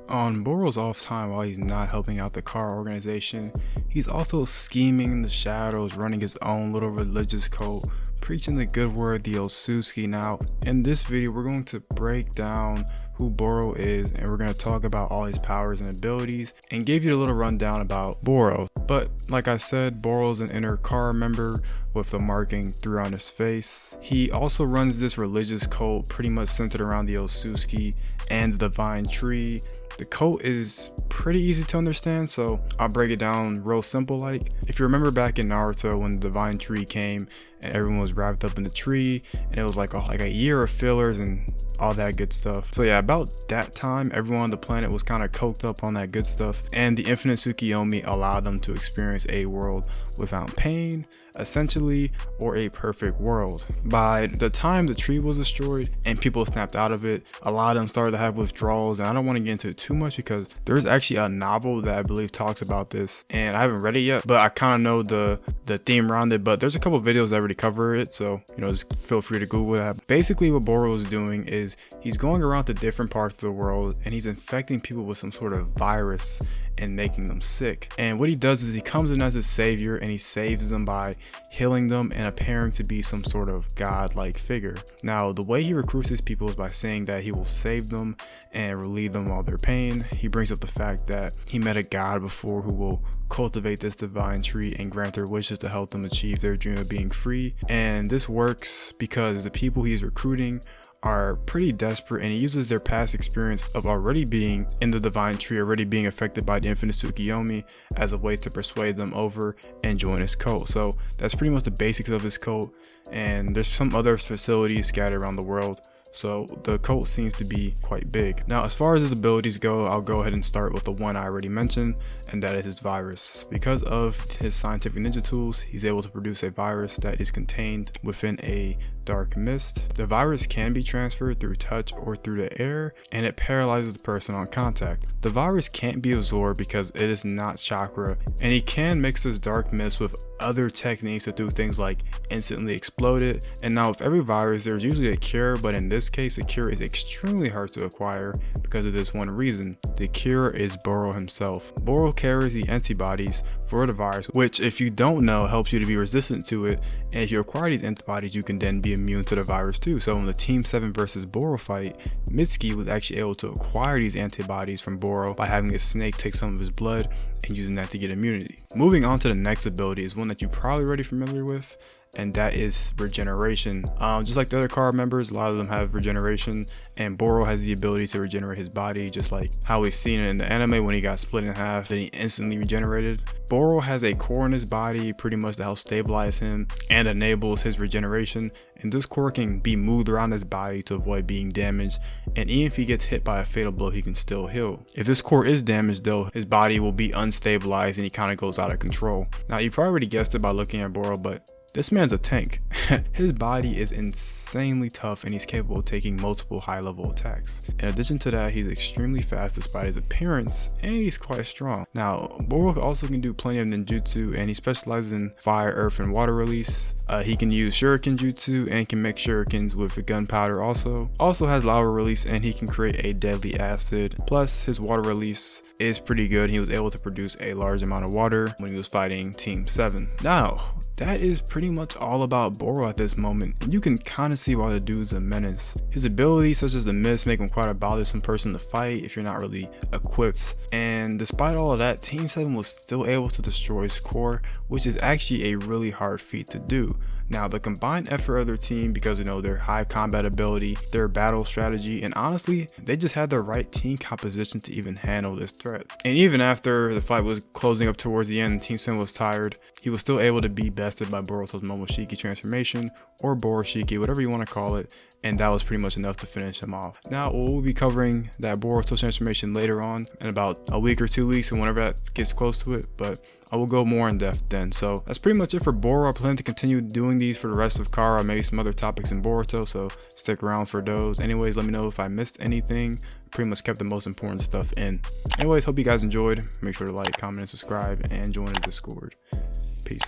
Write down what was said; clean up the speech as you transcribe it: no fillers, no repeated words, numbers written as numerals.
On Boro's off time, while he's not helping out the car organization, he's also scheming in the shadows, running his own little religious cult, preaching the good word, the Osuski. Now, in this video, we're going to break down who Boro is, and we're going to talk about all his powers and abilities, and give you a little rundown about Boro. But like I said, Boro's an inner car member with the marking 3 on his face. He also runs this religious cult pretty much centered around the Osuski and the divine tree. The cult is pretty easy to understand, so I'll break it down real simple. Like, if you remember back in Naruto when the divine tree came and everyone was wrapped up in the tree, and it was like a year of fillers and all that good stuff. So yeah, about that time, everyone on the planet was kind of coked up on that good stuff, and the infinite Tsukiyomi allowed them to experience a world without pain, essentially, or a perfect world. By the time the tree was destroyed and people snapped out of it, a lot of them started to have withdrawals, and I don't want to get into it too much because there's actually a novel that I believe talks about this, and I haven't read it yet, but I kind of know the theme around it. But there's a couple videos that already cover it, so just feel free to Google that. Basically, what Boro is doing is he's going around to different parts of the world and he's infecting people with some sort of virus and making them sick. And what he does is he comes in as a savior and he saves them by healing them and appearing to be some sort of godlike figure. Now, the way he recruits his people is by saying that he will save them and relieve them of all their pain. He brings up the fact that he met a god before who will cultivate this divine tree and grant their wishes to help them achieve their dream of being free. And this works because the people he's recruiting are pretty desperate, and he uses their past experience of already being in the divine tree, already being affected by the infinite Tsukiyomi, as a way to persuade them over and join his cult. So that's pretty much the basics of his cult, and there's some other facilities scattered around the world. So the cult seems to be quite big. Now, as far as his abilities go, I'll go ahead and start with the one I already mentioned, and that is his virus. Because of his scientific ninja tools, he's able to produce a virus that is contained within a dark mist. The virus can be transferred through touch or through the air, and it paralyzes the person on contact. The virus can't be absorbed because it is not chakra, and he can mix this dark mist with other techniques to do things like instantly explode it. And now with every virus, there's usually a cure, but in this case, the cure is extremely hard to acquire because of this one reason. The cure is Boro himself. Boro carries the antibodies for the virus, which, if you don't know, helps you to be resistant to it. And if you acquire these antibodies, you can then be immune to the virus too. So in the Team 7 versus Boro fight, Mitsuki was actually able to acquire these antibodies from Boro by having a snake take some of his blood and using that to get immunity. Moving on to the next ability is one that you're probably already familiar with, and that is Regeneration. Just like the other car members, a lot of them have Regeneration, and Boro has the ability to regenerate his body, just like how we've seen it in the anime when he got split in half, then he instantly regenerated. Boro has a core in his body pretty much to help stabilize him and enables his regeneration, and this core can be moved around his body to avoid being damaged, and even if he gets hit by a fatal blow, he can still heal. If this core is damaged though, his body will be unstabilized and he kind of goes out of control. Now, you probably already guessed it by looking at Boro, but this man's a tank. His body is insanely tough and he's capable of taking multiple high-level attacks. In addition to that, he's extremely fast despite his appearance, and he's quite strong. Now, Boro also can do plenty of ninjutsu, and he specializes in fire, earth, and water release. He can use shuriken jutsu and can mix shurikens with gunpowder also. Also has lava release, and he can create a deadly acid. Plus, his water release is pretty good. He was able to produce a large amount of water when he was fighting Team 7. Now, that is pretty much all about Boro at this moment, and you can kind of see why the dude's a menace. His abilities such as the mist make him quite a bothersome person to fight if you're not really equipped, and despite all of that, Team 7 was still able to destroy his core, which is actually a really hard feat to do. Now, the combined effort of their team, because their high combat ability, their battle strategy, and honestly, they just had the right team composition to even handle this threat. And even after the fight was closing up towards the end, Team 7 was tired, he was still able to be bested by Boruto's Momoshiki transformation, or Boroshiki, whatever you want to call it, and that was pretty much enough to finish him off. Now, we'll be covering that Boruto transformation later on in about a week or 2 weeks, and whenever that gets close to it, but I will go more in depth then. So that's pretty much it for Boro. I plan to continue doing these for the rest of Kara, maybe some other topics in Boruto, so stick around for those. Anyways, let me know if I missed anything. Pretty much kept the most important stuff in. Anyways, hope you guys enjoyed. Make sure to like, comment, and subscribe, and join the Discord. Peace.